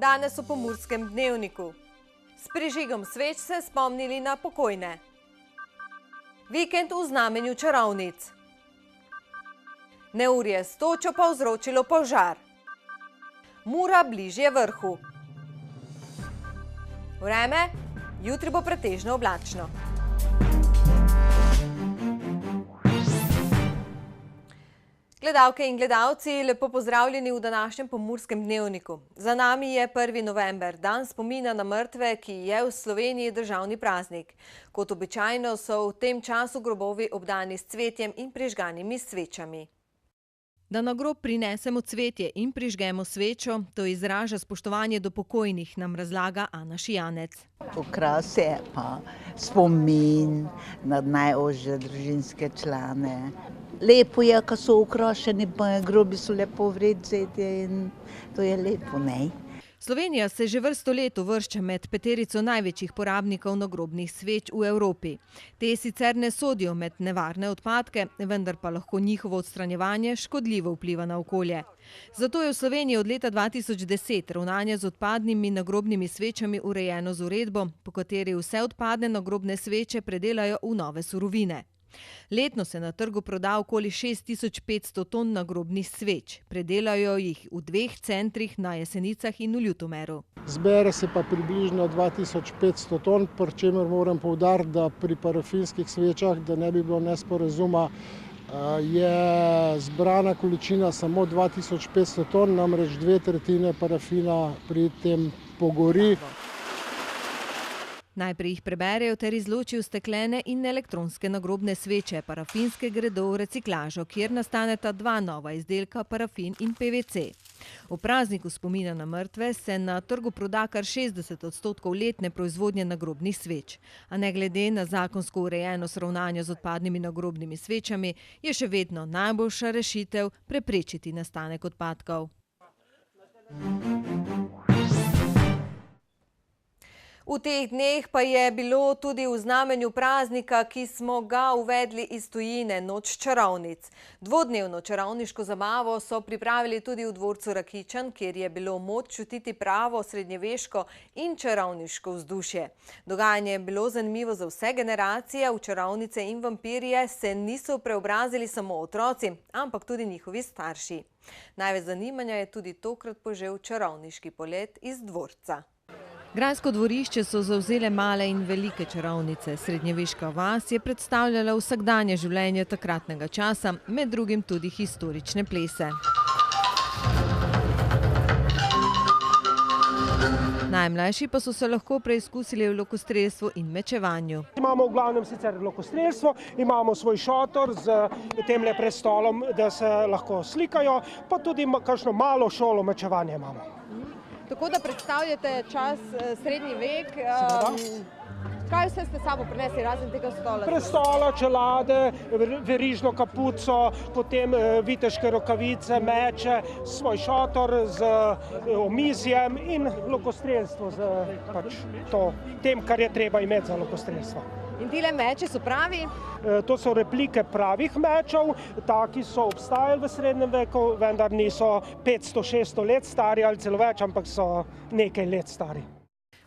Danes v Pomurskem dnevniku. S prižigom sveč se spomnili na pokojne. Vikend v znamenju čarovnic. Neurje s točo povzročilo požar. Mura bližje vrhu. Vreme, jutri bo pretežno oblačno. Gledalke in gledalci, lepo pozdravljeni v današnjem Pomurskem dnevniku. Za nami je 1. november, dan spomina na mrtve, ki je v Sloveniji državni praznik. Kot običajno so v tem času grobovi obdani s cvetjem in prižganimi svečami. Da na grob prinesemo cvetje in prižgemo svečo, to izraža spoštovanje do pokojnih, nam razlaga Ana Šijanec. Okras je pa spomin na najožje družinske člane. Lepo je, ko so okrašeni, pa grobi so lepo vredzeti in to je lepo, ne? Slovenija se že vrsto let uvršča med peterico največjih porabnikov nagrobnih sveč v Evropi. Te sicer ne sodijo med nevarne odpadke, vendar pa lahko njihovo odstranjevanje škodljivo vpliva na okolje. Zato je v Sloveniji od leta 2010 ravnanje z odpadnimi nagrobnimi svečami urejeno z uredbo, po kateri vse odpadne nagrobne sveče predelajo v nove surovine. Letno se na trgu proda okoli 6500 ton nagrobnih sveč. Predelajo jih v 2 centrih na Jesenicah in v Ljutomeru. Zbere se pa približno 2500 ton, pri čemer moram poudariti, da pri parafinskih svečah, da ne bi bilo nesporazuma, je zbrana količina samo 2500 ton, namreč 2/3 parafina pri tem pogori. Najprej jih preberejo ter izločijo steklene in elektronske nagrobne sveče. Parafinske gredo v reciklažo, kjer nastaneta 2 nova izdelka, parafin in PVC. V prazniku spomina na mrtve se na trgu proda kar 60% letne proizvodnje nagrobnih sveč. A ne glede na zakonsko urejenost ravnanja z odpadnimi nagrobnimi svečami, je še vedno najboljša rešitev preprečiti nastanek odpadkov. V teh dneh pa je bilo tudi v znamenju praznika, ki smo ga uvedli iz tujine, Noč čarovnic. Dvodnevno čarovniško zabavo so pripravili tudi v dvorcu Rakičan, kjer je bilo moč čutiti pravo srednjeveško in čarovniško vzdušje. Dogajanje je bilo zanimivo za vse generacije, v čarovnice in vampirje se niso preobrazili samo otroci, ampak tudi njihovi starši. Največ zanimanja je tudi tokrat požel čarovniški polet iz dvorca. Grajsko dvorišče so zavzele male in velike čarovnice. Srednjeveška vas je predstavljala vsakdanje življenje takratnega časa, med drugim tudi historične plese. Najmlajši pa so se lahko preizkusili v lokostrelstvu in mečevanju. Imamo v glavnem sicer lokostrelstvo, imamo svoj šotor z temle prestolom, da se lahko slikajo, pa tudi kakšno malo šolo mečevanja imamo. Tako da predstavljate čas srednji vek. Kaj vse ste sabo prinesli razen tega stola? Prestola, čelade, verižno kapuco, potem viteške rokavice, meče, svoj šotor z omizjem in lokostrelstvo z tem, kar je treba imeti za lokostrelstvo. In tile meče so pravi? To so replike pravih mečev, taki so obstajali v srednjem veku, vendar niso 500-600 let stari ali celo več, ampak so nekaj let stari.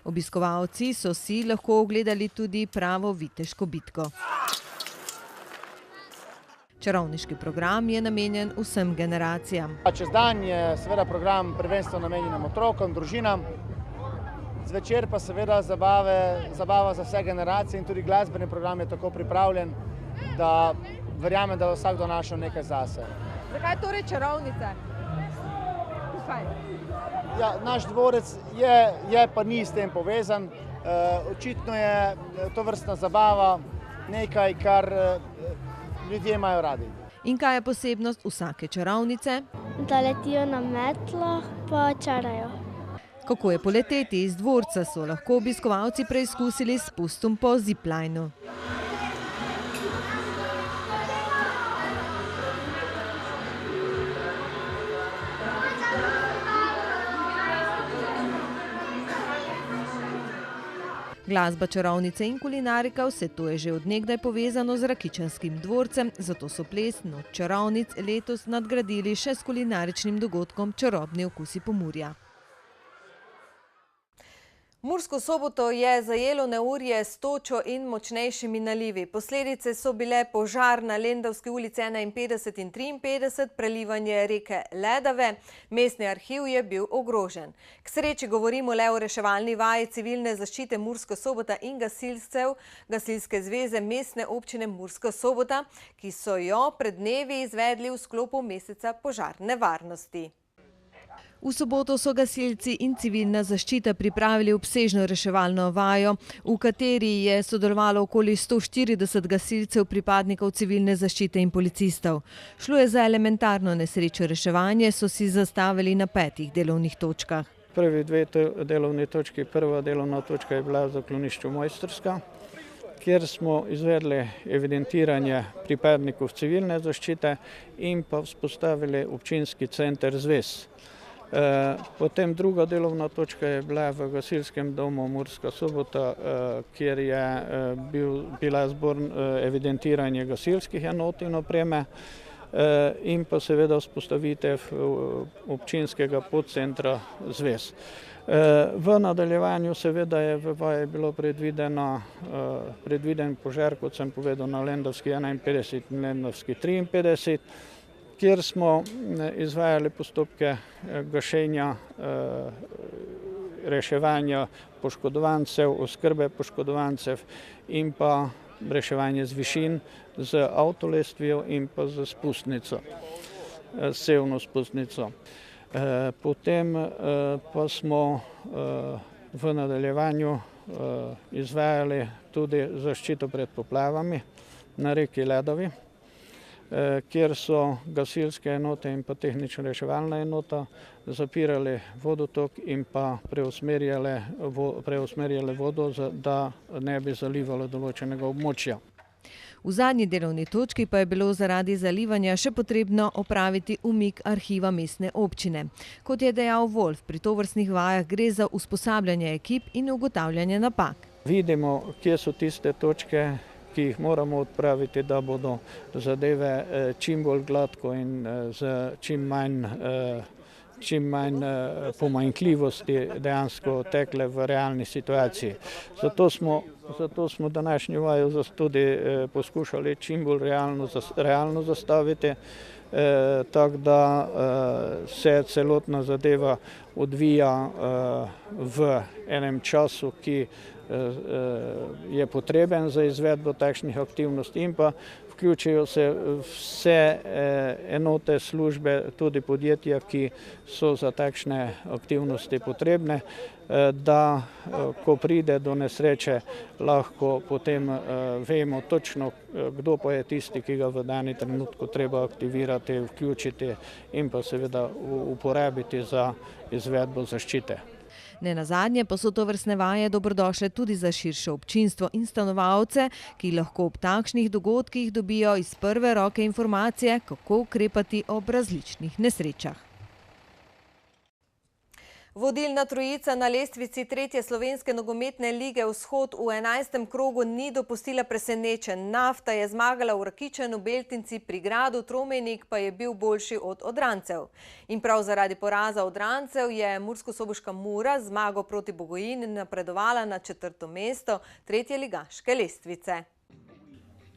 Obiskovalci so si lahko ogledali tudi pravo viteško bitko. Čarovniški program je namenjen vsem generacijam. Čez dan je seveda program prvenstveno namenjen otrokom, družinam. Zvečer pa seveda zabava za vse generacije in tudi glasbeni program je tako pripravljen, da verjamem, da bo vsakdo našel nekaj zase. Zakaj torej čarovnice? Tukaj? Ja, naš dvorec je pa ni s tem povezan. Očitno je tovrstna zabava nekaj, kar ljudje imajo radi. In kaj je posebnost vsake čarovnice? Da letijo na metlah pa čarajo. Kako je poleteti iz dvorca, so lahko obiskovalci preizkusili s spustom po ziplineu. Glasba, čarovnice in kulinarika, vse to je že od nekdaj povezano z rakičanskim dvorcem, zato so ples Noč čarovnic letos nadgradili še s kulinaričnim dogodkom Čarobni okusi Pomurja. Mursko Soboto je zajelo neurje s točo in močnejšimi nalivi. Posledice so bile požar na Lendavski ulici 51 in 53, prelivanje reke Ledave. Mestni arhiv je bil ogrožen. K sreči govorimo le o reševalni vaji civilne zaščite Mursko Sobota in gasilcev Gasilske zveze Mestne občine Murska Sobota, ki so jo pred dnevi izvedli v sklopu meseca požarne varnosti. V soboto so gasilci in civilna zaščita pripravili obsežno reševalno vajo, v kateri je sodelovalo okoli 140 gasilcev, pripadnikov civilne zaščite in policistov. Šlo je za elementarno nesrečo. Reševanje so si zastavili na 5 delovnih točkah. Prvi 2 delovni točki. Prva delovna točka je bila v zaklonišču Mojstrska, kjer smo izvedli evidentiranje pripadnikov civilne zaščite in pa vzpostavili občinski center zvez. Potem druga delovna točka je bila v gasilskem domu Murska Sobota, kjer je bila evidentiranje gasilskih enot in opreme in pa seveda vzpostavitev občinskega podcentra zvez. V nadaljevanju seveda je v vaji bilo predviden požar, kot sem povedal, na Lendavski 51 in Lendavski 53, kjer smo izvajali postopke gašenja, reševanja poškodovancev, oskrbe poškodovancev in pa reševanje z višin z avtolestvijo in pa z spustnico, sevno spustnico. Potem pa smo v nadaljevanju izvajali tudi zaščito pred poplavami na reki Ledavi, kjer so gasilske enote in pa tehnično reševalna enota zapirali vodotok in pa preusmerjali vodo, da ne bi zalivalo določenega območja. V zadnji delovni točki pa je bilo zaradi zalivanja še potrebno opraviti umik arhiva mestne občine. Kot je dejal Wolf, pri tovrstnih vajah gre za usposabljanje ekip in ugotavljanje napak. Vidimo, kje so tiste točke, ki jih moramo odpraviti, da bodo zadeve čim bolj gladko in z čim manj pomanjkljivosti dejansko tekle v realni situaciji. Zato smo današnjo vajo tudi poskušali čim bolj realno zastaviti, tako da se celotna zadeva odvija v enem času, ki je potreben za izvedbo takšnih aktivnosti in pa vključijo se vse enote, službe, tudi podjetja, ki so za takšne aktivnosti potrebne, da ko pride do nesreče, lahko potem vemo točno, kdo pa je tisti, ki ga v dani trenutku treba aktivirati, vključiti in pa seveda uporabiti za izvedbo zaščite. Nenazadnje pa so tovrstne vaje dobrodošle tudi za širše občinstvo in stanovalce, ki lahko ob takšnih dogodkih dobijo iz prve roke informacije, kako ukrepati ob različnih nesrečah. Vodilna trojica na lestvici 3. slovenske nogometne lige Vzhod v 11. krogu ni dopustila presenečenj. Nafta je zmagala v Rakičanu, Beltinci pri Gradu, Tromenik pa je bil boljši od Odrancev. In prav zaradi poraza Odrancev je murskosoboška Mura z zmago proti Bogojini napredovala na 4. mesto 3. ligaške lestvice.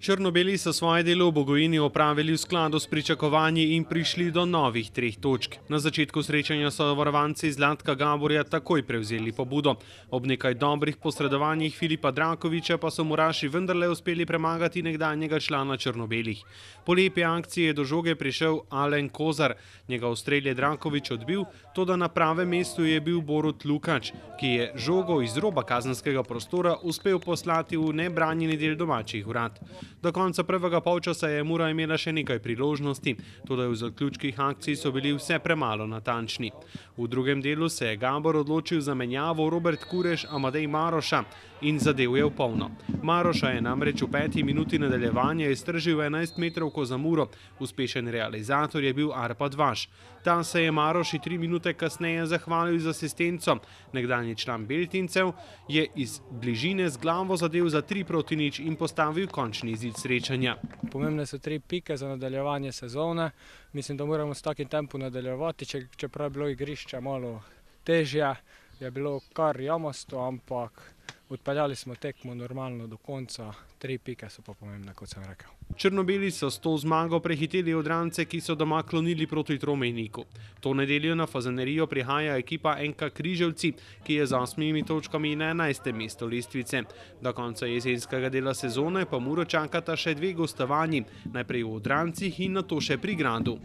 Črno-beli so svoje delo v Bogojini opravili v skladu s pričakovanji in prišli do novih 3 točk. Na začetku srečanja so varovanci Zlatka Gaborja takoj prevzeli pobudo. Ob nekaj dobrih posredovanjih Filipa Drakoviča pa so Muraši vendarle uspeli premagati nekdanjega člana črno-belih. Po lepi akciji je do žoge prišel Alen Kozar. Njegov strel je Drakovič odbil, toda na pravem mestu je bil Borut Lukač, ki je žogo iz roba kazenskega prostora uspel poslati v nebranjeni del domačih vrat. Do konca prvega polčasa je Mura imela še nekaj priložnosti, toda v zaključkih akcij so bili vse premalo natančni. V drugem delu se je Gabor odločil za menjavo Robert Kureš, Amadej Maroša in zadev je v polno. Maroša je namreč v 5. minuti nadaljevanja iztržil 11 metrovko za Muro, uspešen realizator je bil Arpad Vaš. Ta se je Maroši 3 minute kasneje zahvalil z asistenco. Nekdanji član Beltincev je iz bližine z glavo zadev za 3-0 in postavil končni izid srečanja. Pomembne so 3 pike za nadaljevanje sezone. Mislim, da moramo s takim tempom nadaljevati, čeprav je bilo igrišče malo težje. je bilo kar jamasto, ampak odpeljali smo tekmo normalno do konca, 3 pike so pa pomembne, kot sem rekel. Črno-beli so s to zmago prehiteli Jadralce, ki so doma klonili proti Tromejniku. To nedeljo na Fazanerijo prihaja ekipa NK Križevci, ki je z 8 točkami na 11. mestu lestvice. Do konca jesenskega dela sezone pa Muro čakata še 2 gostovanji, najprej v Jadralcih in nato še pri Gradu.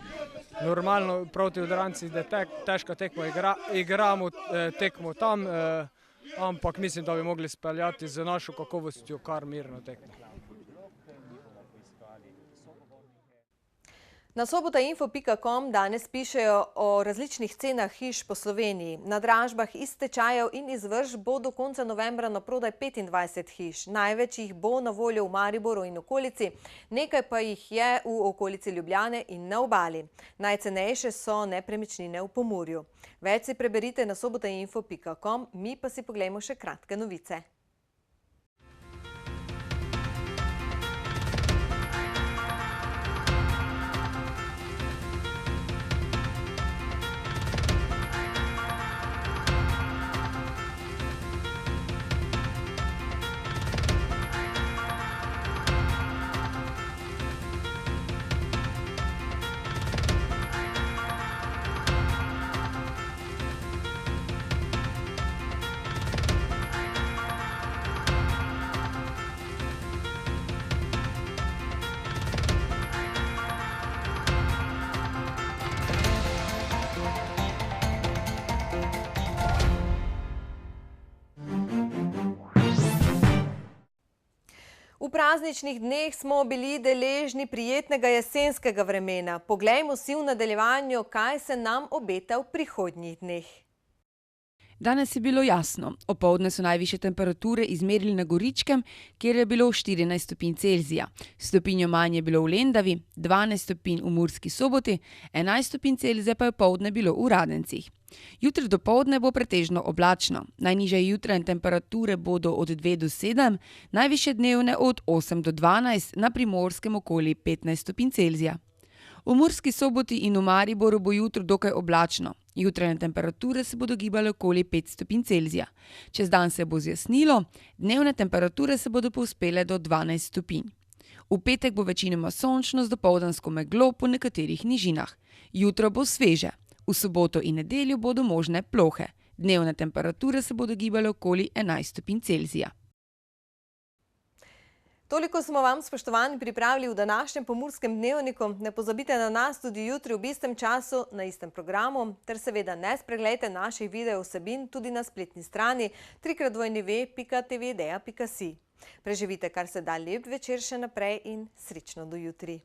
Normalno proti Jadralcih, da težka tekmo igramo tekmo tam, ampak mislim, da bi mogli speljati z našo kakovostjo kar mirno tekmo. Na sobotainfo.com danes pišejo o različnih cenah hiš po Sloveniji. Na dražbah iz stečajev in izvršb bo do konca novembra na prodaj 25 hiš. Največ jih bo na voljo v Mariboru in okolici, nekaj pa jih je v okolici Ljubljane in na Obali. Najcenejše so nepremičnine v Pomurju. Več si preberite na sobotainfo.com, mi pa si poglejmo še kratke novice. V prazničnih dneh smo bili deležni prijetnega jesenskega vremena. Poglejmo si v nadaljevanju, kaj se nam obeta v prihodnjih dneh. Danes je bilo jasno. Opoldne so najvišje temperature izmerili na Goričkem, kjer je bilo 14 stopinj Celzija. Stopinjo manj je bilo v Lendavi, 12 stopinj v Murski Soboti, 11 stopinj Celzija pa je opoldne bilo v Radencih. Jutri dopoldne bo pretežno oblačno. Najnižje jutranje temperature bodo od 2 do 7, najvišje dnevne od 8 do 12, na Primorskem okoli 15 stopinj Celzija. V Murski Soboti in v Mariboru bo jutro dokaj oblačno. Jutranje temperature se bodo gibale okoli 5 stopinj Celzija. Čez dan se bo zjasnilo, dnevne temperature se bodo povzpele do 12 stopinj. V petek bo večinoma sončno z dopoldansko meglo po nekaterih nižinah. Jutro bo sveže. V soboto in nedeljo bodo možne plohe. Dnevne temperature se bodo gibale okoli 11 stopinj Celzija. Toliko smo vam, spoštovani, pripravili v današnjem Pomurskem dnevniku. Ne pozabite na nas tudi jutri v istem času na istem programu, ter seveda ne spregledajte naših video vsebin tudi na spletni strani www.tvdeja.si. Preživite kar se da lep večer še naprej in srečno do jutri.